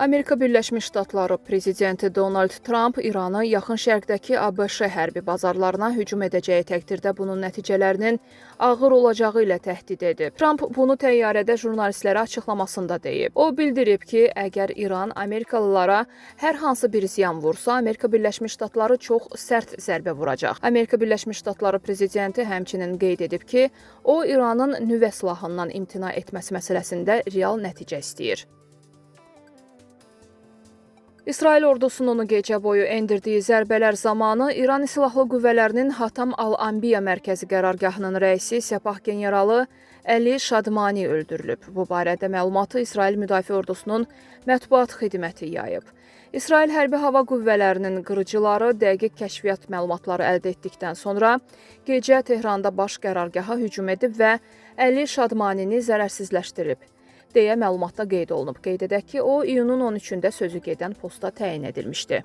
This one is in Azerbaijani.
Amerika Birləşmiş Ştatları prezidenti Donald Trump İranı yaxın şərqdəki ABŞ hərbi bazarlarına hücum edəcəyi təqdirdə bunun nəticələrinin ağır olacağı ilə təhdid edib. Trump bunu təyyarədə jurnalistlərə açıqlamasında deyib. O bildirib ki, əgər İran Amerikalılara hər hansı bir ziyan vursa, Amerika Birləşmiş Ştatları çox sərt zərbə vuracaq. Amerika Birləşmiş Ştatları prezidenti həmçinin qeyd edib ki, o İranın nüvə silahından imtina etməsi məsələsində real nəticə istəyir. İsrail ordusunun gecə boyu endirdiyi zərbələr zamanı İran Silahlı Qüvvələrinin Hatam Al-Anbiya mərkəzi qərargahının rəisi Səpah generalı Əli Şadmani öldürülüb. Bu barədə məlumatı İsrail Müdafiə Ordusunun mətbuat xidməti yayıb. İsrail Hərbi Hava Qüvvələrinin qırıcıları dəqiq kəşfiyyat məlumatları əldə etdikdən sonra gecə Tehranda baş qərargaha hücum edib və Əli Şadmanini zərərsizləşdirib deyə məlumatda qeyd olunub. Qeyd edək ki, o iyunun 13-də sözü gedən posta təyin edilmişdi.